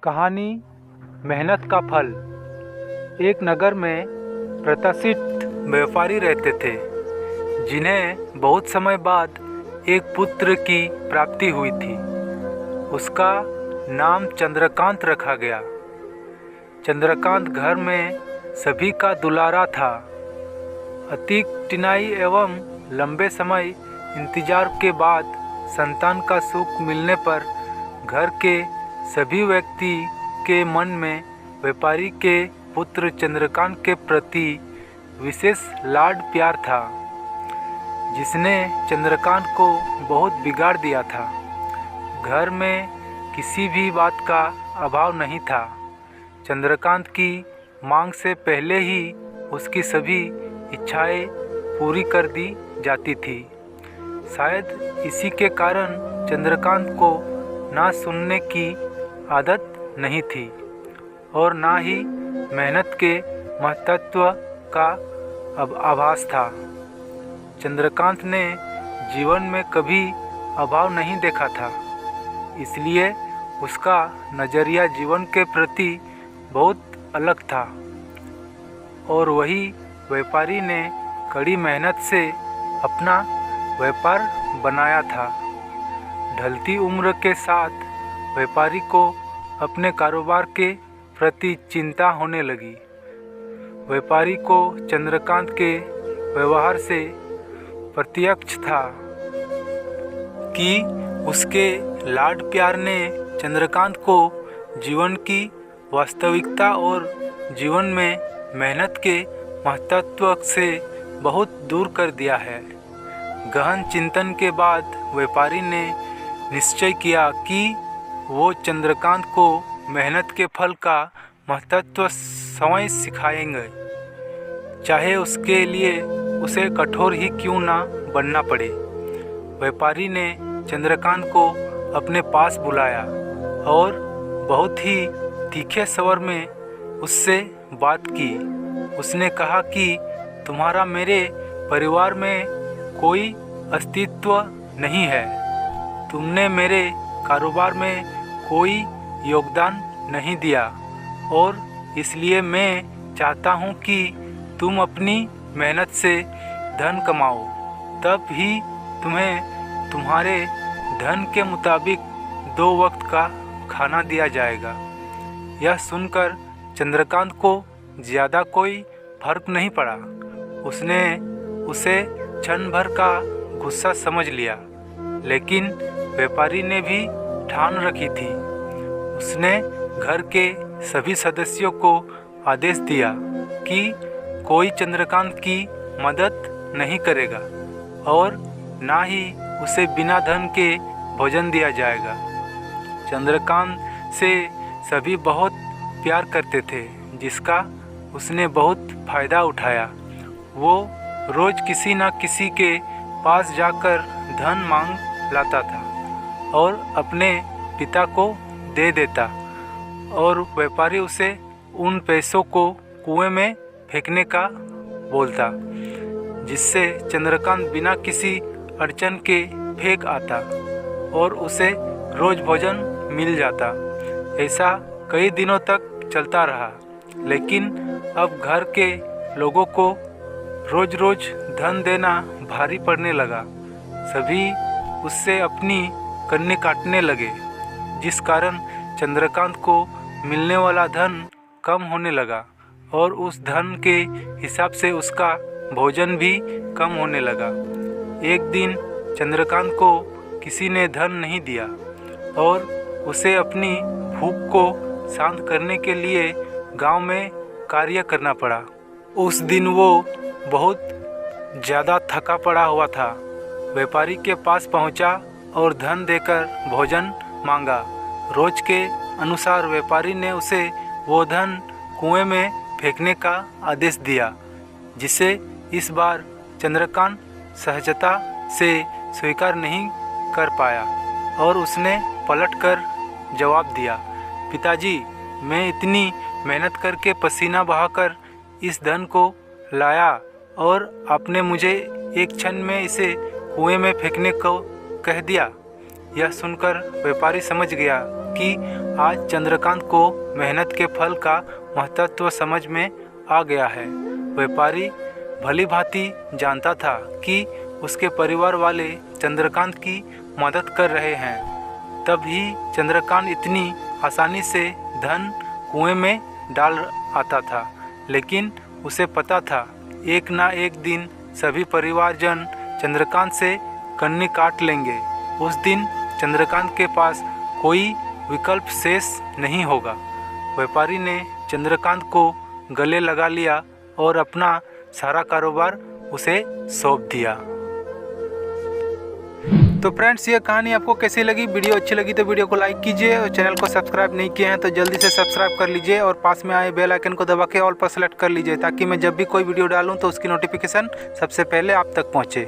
कहानी मेहनत का फल। एक नगर में प्रतिष्ठित व्यापारी रहते थे, जिन्हें बहुत समय बाद एक पुत्र की प्राप्ति हुई थी। उसका नाम चंद्रकांत रखा गया। चंद्रकांत घर में सभी का दुलारा था। अति कठिनाई एवं लंबे समय इंतजार के बाद संतान का सुख मिलने पर घर के सभी व्यक्ति के मन में व्यापारी के पुत्र चंद्रकांत के प्रति विशेष लाड प्यार था, जिसने चंद्रकांत को बहुत बिगाड़ दिया था। घर में किसी भी बात का अभाव नहीं था। चंद्रकांत की मांग से पहले ही उसकी सभी इच्छाएं पूरी कर दी जाती थी। शायद इसी के कारण चंद्रकांत को ना सुनने की आदत नहीं थी और ना ही मेहनत के महत्व का अब आभास था। चंद्रकांत ने जीवन में कभी अभाव नहीं देखा था, इसलिए उसका नज़रिया जीवन के प्रति बहुत अलग था। और वही व्यापारी ने कड़ी मेहनत से अपना व्यापार बनाया था। ढलती उम्र के साथ व्यापारी को अपने कारोबार के प्रति चिंता होने लगी। व्यापारी को चंद्रकांत के व्यवहार से प्रत्यक्ष था कि उसके लाड प्यार ने चंद्रकांत को जीवन की वास्तविकता और जीवन में मेहनत के महत्व से बहुत दूर कर दिया है। गहन चिंतन के बाद व्यापारी ने निश्चय किया कि वो चंद्रकांत को मेहनत के फल का महत्व स्वयं सिखाएंगे, चाहे उसके लिए उसे कठोर ही क्यों ना बनना पड़े। व्यापारी ने चंद्रकांत को अपने पास बुलाया और बहुत ही तीखे स्वर में उससे बात की। उसने कहा कि तुम्हारा मेरे परिवार में कोई अस्तित्व नहीं है। तुमने मेरे कारोबार में कोई योगदान नहीं दिया और इसलिए मैं चाहता हूँ कि तुम अपनी मेहनत से धन कमाओ, तब ही तुम्हें तुम्हारे धन के मुताबिक 2 वक्त का खाना दिया जाएगा। यह सुनकर चंद्रकांत को ज़्यादा कोई फर्क नहीं पड़ा। उसने उसे क्षण भर का गुस्सा समझ लिया, लेकिन व्यापारी ने भी ठान रखी थी। उसने घर के सभी सदस्यों को आदेश दिया कि कोई चंद्रकांत की मदद नहीं करेगा और ना ही उसे बिना धन के भोजन दिया जाएगा। चंद्रकांत से सभी बहुत प्यार करते थे, जिसका उसने बहुत फ़ायदा उठाया। वो रोज़ किसी न किसी के पास जाकर धन मांग लाता था और अपने पिता को दे देता और व्यापारी उसे उन पैसों को कुएं में फेंकने का बोलता, जिससे चंद्रकांत बिना किसी अड़चन के फेंक आता और उसे रोज़ भोजन मिल जाता। ऐसा कई दिनों तक चलता रहा, लेकिन अब घर के लोगों को रोज़ रोज़ धन देना भारी पड़ने लगा। सभी उससे अपनी कन्नी काटने लगे, जिस कारण चंद्रकांत को मिलने वाला धन कम होने लगा और उस धन के हिसाब से उसका भोजन भी कम होने लगा। एक दिन चंद्रकांत को किसी ने धन नहीं दिया और उसे अपनी भूख को शांत करने के लिए गांव में कार्य करना पड़ा। उस दिन वो बहुत ज़्यादा थका पड़ा हुआ था। व्यापारी के पास पहुंचा और धन देकर भोजन मांगा। रोज के अनुसार व्यापारी ने उसे वो धन कुएं में फेंकने का आदेश दिया, जिसे इस बार चंद्रकांत सहजता से स्वीकार नहीं कर पाया और उसने पलटकर जवाब दिया, पिताजी, मैं इतनी मेहनत करके पसीना बहाकर इस धन को लाया और आपने मुझे एक क्षण में इसे कुएं में फेंकने को कह दिया। यह सुनकर व्यापारी समझ गया कि आज चंद्रकांत को मेहनत के फल का महत्व समझ में आ गया है। व्यापारी भली भांति जानता था कि उसके परिवार वाले चंद्रकांत की मदद कर रहे हैं, तभी चंद्रकांत इतनी आसानी से धन कुएं में डाल आता था। लेकिन उसे पता था एक ना एक दिन सभी परिवारजन चंद्रकांत से कन्नी काट लेंगे। उस दिन चंद्रकांत के पास कोई विकल्प शेष नहीं होगा। व्यापारी ने चंद्रकांत को गले लगा लिया और अपना सारा कारोबार उसे सौंप दिया। तो फ्रेंड्स, ये कहानी आपको कैसी लगी? वीडियो अच्छी लगी तो वीडियो को लाइक कीजिए और चैनल को सब्सक्राइब नहीं किए हैं तो जल्दी से सब्सक्राइब कर लीजिए और पास में आए बेल आइकन को दबा के ऑल पर सेलेक्ट कर लीजिए, ताकि मैं जब भी कोई वीडियो डालूं तो उसकी नोटिफिकेशन सबसे पहले आप तक पहुंचे।